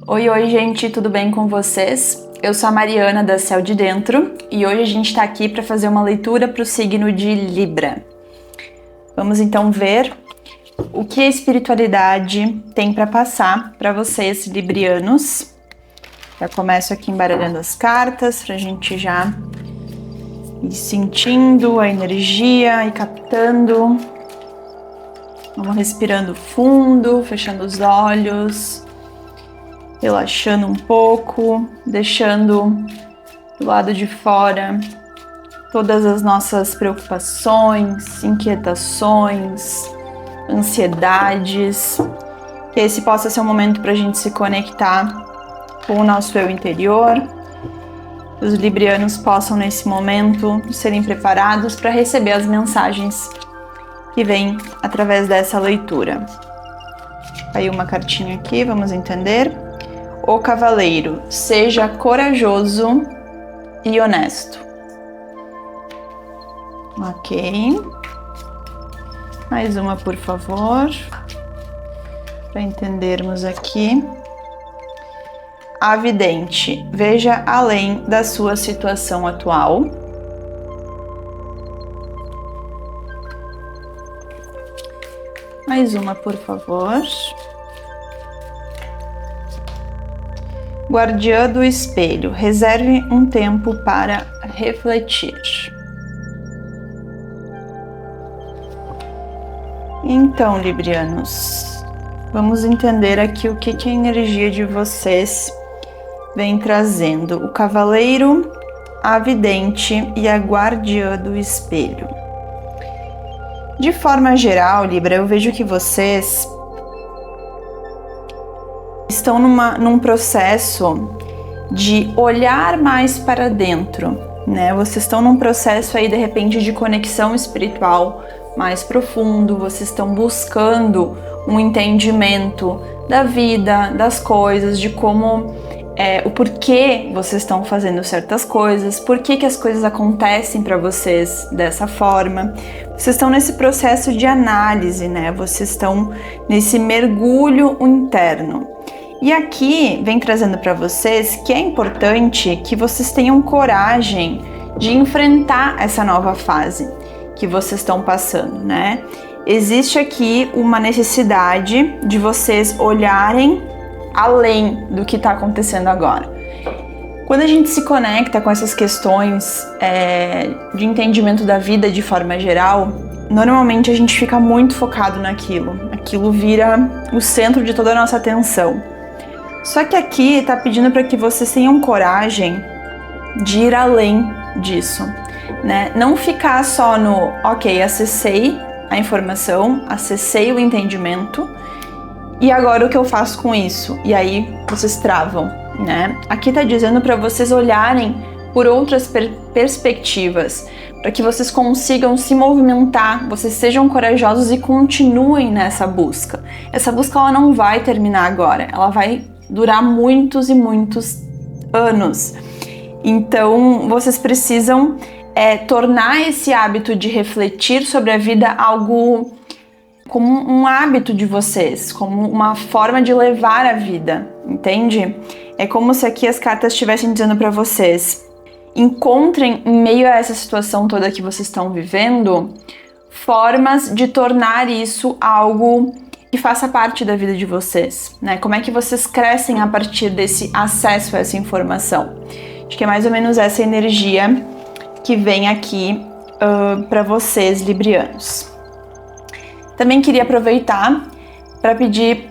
Oi, gente, tudo bem com vocês? Eu sou a Mariana da Céu de Dentro e hoje a gente está aqui para fazer uma leitura para o signo de Libra. Vamos então ver o que a espiritualidade tem para passar para vocês, librianos. Já começo aqui embaralhando as cartas para a gente já ir sentindo a energia e captando. Vamos respirando fundo, fechando os olhos, relaxando um pouco, deixando do lado de fora todas as nossas preocupações, inquietações, ansiedades. Que esse possa ser um momento para a gente se conectar com o nosso eu interior. Os librianos possam nesse momento serem preparados para receber as mensagens que vêm através dessa leitura. Aí uma cartinha aqui, vamos entender. O Cavaleiro, seja corajoso e honesto. Ok. Mais uma, por favor, para entendermos aqui. A Vidente, veja além da sua situação atual. Mais uma, por favor. Guardiã do Espelho, reserve um tempo para refletir. Então, librianos, vamos entender aqui o que a energia de vocês vem trazendo. O Cavaleiro, a Vidente e a Guardiã do Espelho. De forma geral, Libra, eu vejo que vocês estão num processo de olhar mais para dentro, né? Vocês estão num processo aí, de repente, de conexão espiritual mais profundo, vocês estão buscando um entendimento da vida, das coisas, de como, o porquê vocês estão fazendo certas coisas, por que as coisas acontecem para vocês dessa forma. Vocês estão nesse processo de análise, né? Vocês estão nesse mergulho interno. E aqui vem trazendo para vocês que é importante que vocês tenham coragem de enfrentar essa nova fase que vocês estão passando, né? Existe aqui uma necessidade de vocês olharem além do que está acontecendo agora. Quando a gente se conecta com essas questões de entendimento da vida de forma geral, normalmente a gente fica muito focado naquilo. Aquilo vira o centro de toda a nossa atenção. Só que aqui está pedindo para que vocês tenham coragem de ir além disso, né? Não ficar só no, ok, acessei a informação, acessei o entendimento, e agora o que eu faço com isso? E aí vocês travam, né? Aqui está dizendo para vocês olharem por outras perspectivas, para que vocês consigam se movimentar, vocês sejam corajosos e continuem nessa busca. Essa busca ela não vai terminar agora, ela vai durar muitos e muitos anos. Então, vocês precisam tornar esse hábito de refletir sobre a vida algo como um hábito de vocês, como uma forma de levar a vida, entende? É como se aqui as cartas estivessem dizendo para vocês: encontrem, em meio a essa situação toda que vocês estão vivendo, formas de tornar isso algo que faça parte da vida de vocês, né? Como é que vocês crescem a partir desse acesso a essa informação? Acho que é mais ou menos essa energia que vem aqui para vocês, librianos. Também queria aproveitar para pedir,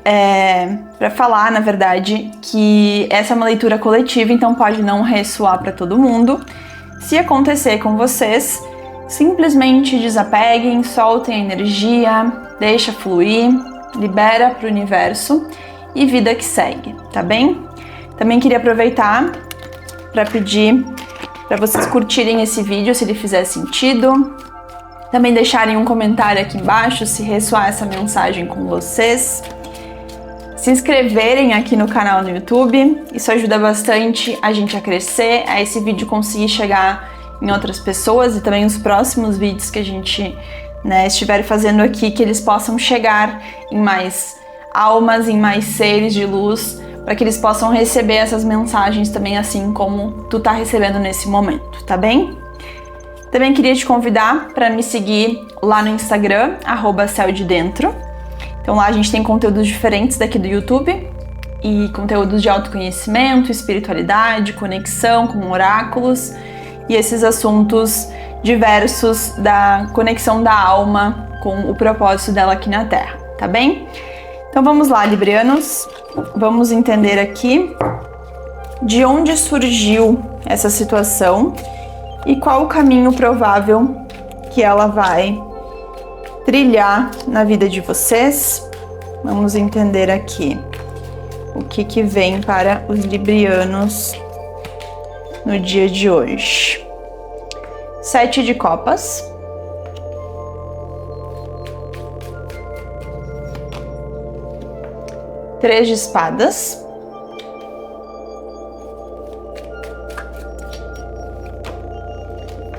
para falar, na verdade, que essa é uma leitura coletiva, então pode não ressoar para todo mundo. Se acontecer com vocês, simplesmente desapeguem, soltem a energia, deixa fluir, libera para o universo e vida que segue, tá bem? Também queria aproveitar para pedir para vocês curtirem esse vídeo se ele fizer sentido. Também deixarem um comentário aqui embaixo se ressoar essa mensagem com vocês. Se inscreverem aqui no canal no YouTube, isso ajuda bastante a gente a crescer, a esse vídeo conseguir chegar em outras pessoas e também os próximos vídeos que a gente estiver fazendo aqui, que eles possam chegar em mais almas, em mais seres de luz, para que eles possam receber essas mensagens também, assim como tu tá recebendo nesse momento, tá bem? Também queria te convidar para me seguir lá no Instagram, @celdedentro. Então lá a gente tem conteúdos diferentes daqui do YouTube e conteúdos de autoconhecimento, espiritualidade, conexão com oráculos e esses assuntos diversos da conexão da alma com o propósito dela aqui na Terra, tá bem? Então vamos lá, librianos, vamos entender aqui de onde surgiu essa situação e qual o caminho provável que ela vai trilhar na vida de vocês. Vamos entender aqui o que vem para os librianos no dia de hoje. 7 de copas. Três de espadas.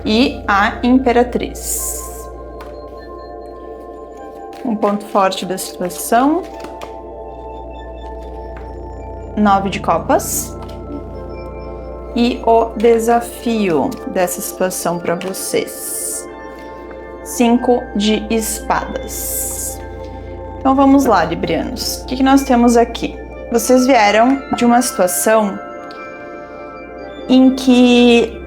E a imperatriz. Um ponto forte da situação. 9 de copas. E o desafio dessa situação para vocês. 5 de espadas. Então vamos lá, librianos. O que nós temos aqui? Vocês vieram de uma situação em que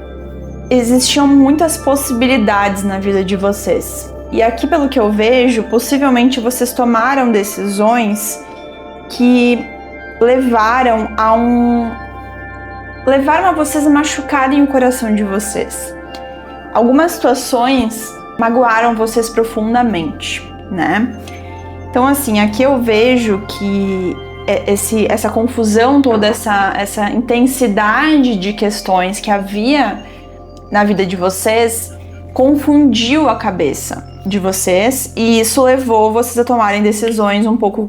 existiam muitas possibilidades na vida de vocês. E aqui, pelo que eu vejo, possivelmente vocês tomaram decisões que levaram a vocês a machucarem o coração de vocês. Algumas situações magoaram vocês profundamente, né? Então, assim, aqui eu vejo que essa confusão toda, essa intensidade de questões que havia na vida de vocês confundiu a cabeça de vocês e isso levou vocês a tomarem decisões um pouco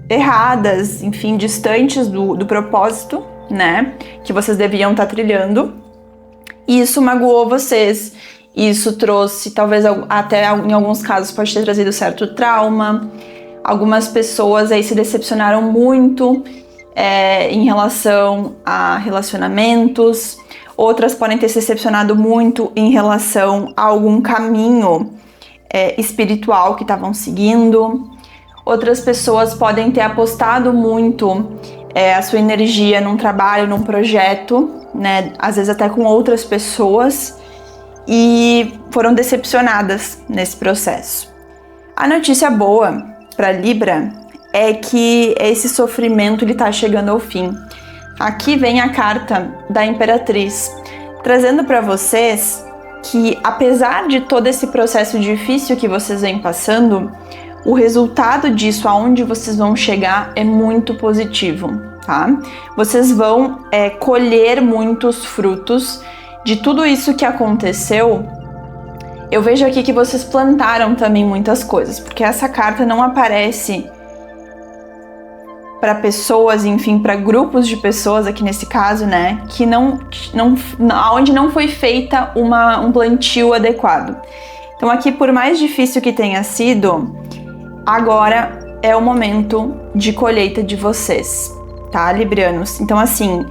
erradas, enfim, distantes do propósito, né, que vocês deviam estar trilhando. E isso magoou vocês, isso trouxe, talvez até em alguns casos pode ter trazido certo trauma. Algumas pessoas aí se decepcionaram muito em relação a relacionamentos. Outras podem ter se decepcionado muito em relação a algum caminho espiritual que estavam seguindo. Outras pessoas podem ter apostado muito a sua energia num trabalho, num projeto, né? Às vezes até com outras pessoas, e foram decepcionadas nesse processo. A notícia boa para Libra é que esse sofrimento está chegando ao fim. Aqui vem a carta da Imperatriz, trazendo para vocês que, apesar de todo esse processo difícil que vocês vêm passando, o resultado disso, aonde vocês vão chegar, é muito positivo, tá? Vocês vão colher muitos frutos de tudo isso que aconteceu. Eu vejo aqui que vocês plantaram também muitas coisas, porque essa carta não aparece para pessoas, enfim, para grupos de pessoas aqui nesse caso, né, que onde não foi feita um plantio adequado. Então aqui, por mais difícil que tenha sido, agora é o momento de colheita de vocês, tá, librianos? Então assim,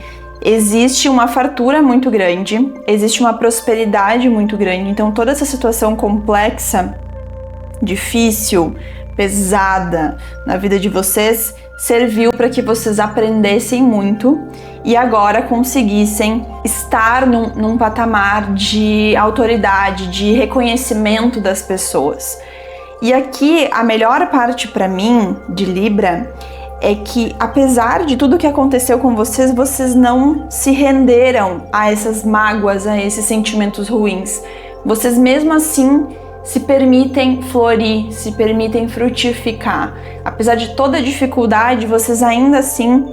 existe uma fartura muito grande, existe uma prosperidade muito grande, então toda essa situação complexa, difícil, pesada na vida de vocês serviu para que vocês aprendessem muito e agora conseguissem estar num patamar de autoridade, de reconhecimento das pessoas. E aqui a melhor parte para mim de Libra é que, apesar de tudo que aconteceu com vocês, vocês não se renderam a essas mágoas, a esses sentimentos ruins. Vocês mesmo assim se permitem florir, se permitem frutificar. Apesar de toda a dificuldade, vocês ainda assim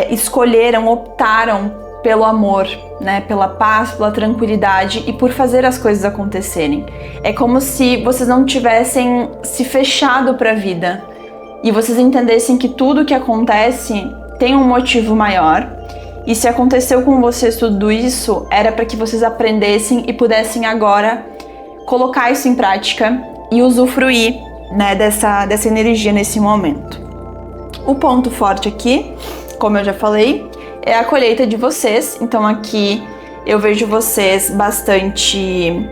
escolheram, optaram pelo amor, né? Pela paz, pela tranquilidade e por fazer as coisas acontecerem. É como se vocês não tivessem se fechado para a vida e vocês entendessem que tudo que acontece tem um motivo maior. E se aconteceu com vocês tudo isso, era para que vocês aprendessem e pudessem agora colocar isso em prática e usufruir, né, dessa energia nesse momento. O ponto forte aqui como eu já falei, é a colheita de vocês. Então aqui eu vejo vocês bastante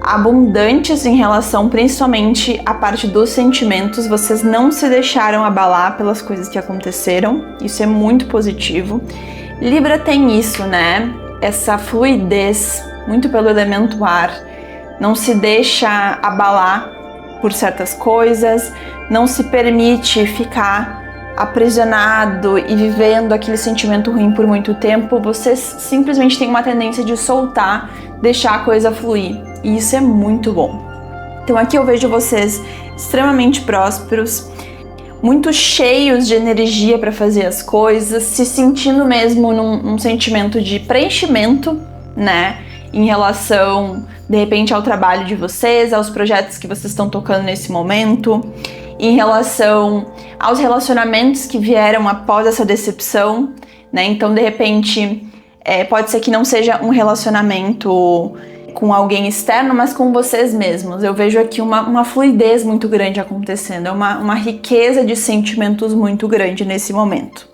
abundantes em relação principalmente à parte dos sentimentos. Vocês não se deixaram abalar pelas coisas que aconteceram. Isso é muito positivo. Libra tem isso, né? Essa fluidez, muito pelo elemento ar. Não se deixa abalar por certas coisas, não se permite ficar aprisionado e vivendo aquele sentimento ruim por muito tempo. Vocês simplesmente têm uma tendência de soltar, deixar a coisa fluir, e isso é muito bom. Então aqui eu vejo vocês extremamente prósperos, muito cheios de energia para fazer as coisas, se sentindo mesmo num sentimento de preenchimento, né, em relação, de repente, ao trabalho de vocês, aos projetos que vocês estão tocando nesse momento, em relação aos relacionamentos que vieram após essa decepção, né? Então, de repente, pode ser que não seja um relacionamento com alguém externo, mas com vocês mesmos. Eu vejo aqui uma fluidez muito grande acontecendo, uma riqueza de sentimentos muito grande nesse momento.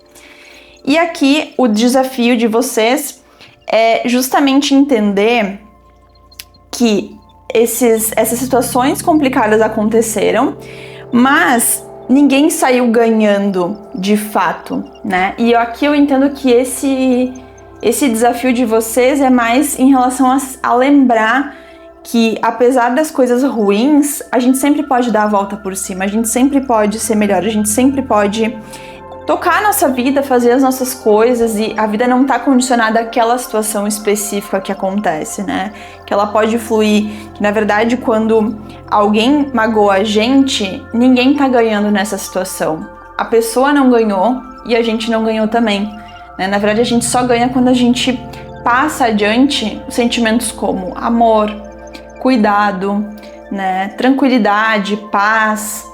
E aqui, o desafio de vocês é justamente entender que essas situações complicadas aconteceram, mas ninguém saiu ganhando de fato, né? E aqui eu entendo que esse desafio de vocês é mais em relação a lembrar que, apesar das coisas ruins, a gente sempre pode dar a volta por cima, a gente sempre pode ser melhor, a gente sempre pode tocar a nossa vida, fazer as nossas coisas, e a vida não tá condicionada àquela situação específica que acontece, né? Que ela pode fluir, que na verdade quando alguém magoa a gente, ninguém tá ganhando nessa situação. A pessoa não ganhou e a gente não ganhou também, né? Na verdade a gente só ganha quando a gente passa adiante sentimentos como amor, cuidado, né? Tranquilidade, paz.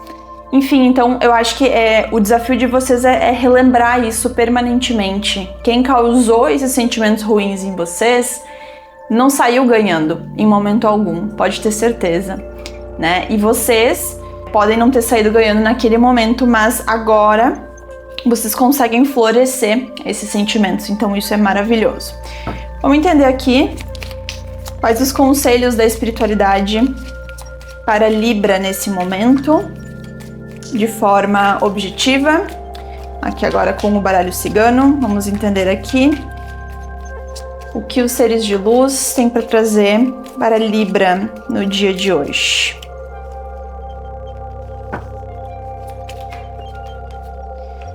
Enfim, então eu acho que o desafio de vocês é relembrar isso permanentemente. Quem causou esses sentimentos ruins em vocês não saiu ganhando em momento algum, pode ter certeza, né? E vocês podem não ter saído ganhando naquele momento, mas agora vocês conseguem florescer esses sentimentos, então isso é maravilhoso. Vamos entender aqui quais os conselhos da espiritualidade para Libra nesse momento, de forma objetiva. Aqui agora com o baralho cigano, vamos entender aqui o que os seres de luz têm para trazer para Libra no dia de hoje.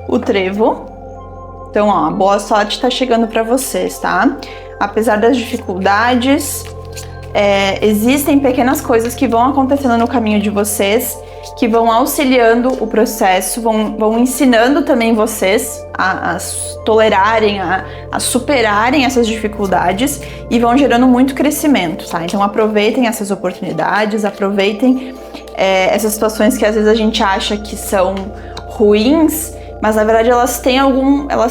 O trevo. Então, ó, a boa sorte está chegando para vocês, tá? Apesar das dificuldades, existem pequenas coisas que vão acontecendo no caminho de vocês, que vão auxiliando o processo, vão ensinando também vocês a tolerarem, a superarem essas dificuldades, e vão gerando muito crescimento, tá? Então aproveitem essas oportunidades, aproveitem essas situações que às vezes a gente acha que são ruins, mas na verdade elas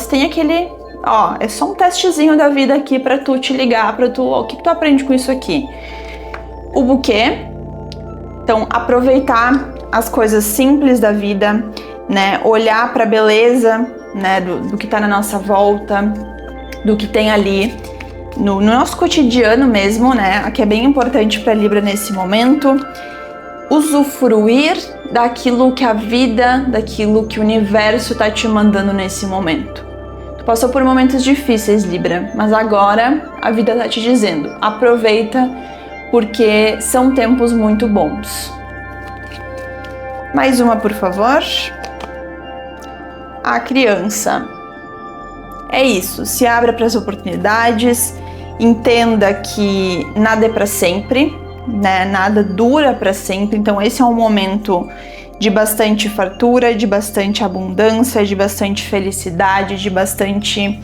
têm aquele, ó, é só um testezinho da vida aqui pra tu te ligar, o que tu aprende com isso aqui? O buquê. Então aproveitar as coisas simples da vida, né? Olhar para a beleza, né? Do que tá na nossa volta, do que tem ali no nosso cotidiano mesmo, né? Aqui é bem importante para Libra nesse momento. Usufruir daquilo que a vida, daquilo que o universo tá te mandando nesse momento. Tu passou por momentos difíceis, Libra, mas agora a vida tá te dizendo: aproveita, porque são tempos muito bons. Mais uma, por favor. A criança. É isso, se abra para as oportunidades, entenda que nada é para sempre, né? Nada dura para sempre, então esse é um momento de bastante fartura, de bastante abundância, de bastante felicidade, de bastante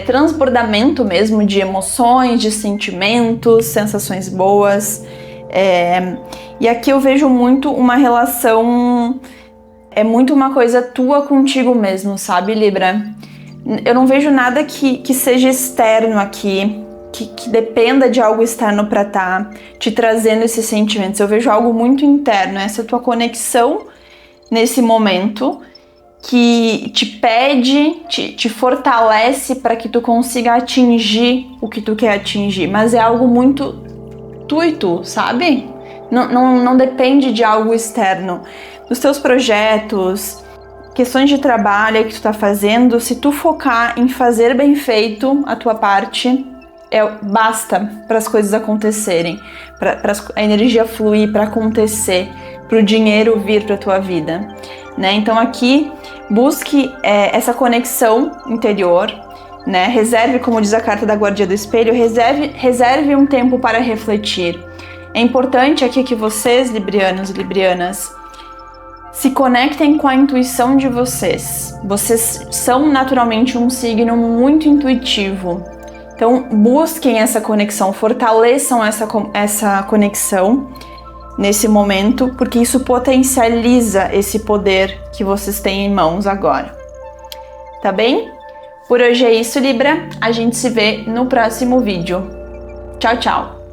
transbordamento mesmo de emoções, de sentimentos, sensações boas. E aqui eu vejo muito uma relação, muito uma coisa tua contigo mesmo, sabe, Libra? Eu não vejo nada que seja externo aqui, que dependa de algo externo para estar te trazendo esses sentimentos. Eu vejo algo muito interno, essa tua conexão nesse momento, que te pede, te fortalece para que tu consiga atingir o que tu quer atingir, mas é algo muito tu e tu, sabe? Não depende de algo externo. Dos teus projetos, questões de trabalho que tu tá fazendo, se tu focar em fazer bem feito a tua parte, basta para as coisas acontecerem, para a energia fluir, para acontecer, para o dinheiro vir para tua vida, né? Então aqui busque essa conexão interior, né? Reserve, como diz a carta da Guardia do Espelho, reserve um tempo para refletir. É importante aqui que vocês, librianos e librianas, se conectem com a intuição de vocês. Vocês são naturalmente um signo muito intuitivo. Então, busquem essa conexão, fortaleçam essa conexão nesse momento, porque isso potencializa esse poder que vocês têm em mãos agora. Tá bem? Por hoje é isso, Libra. A gente se vê no próximo vídeo. Tchau, tchau!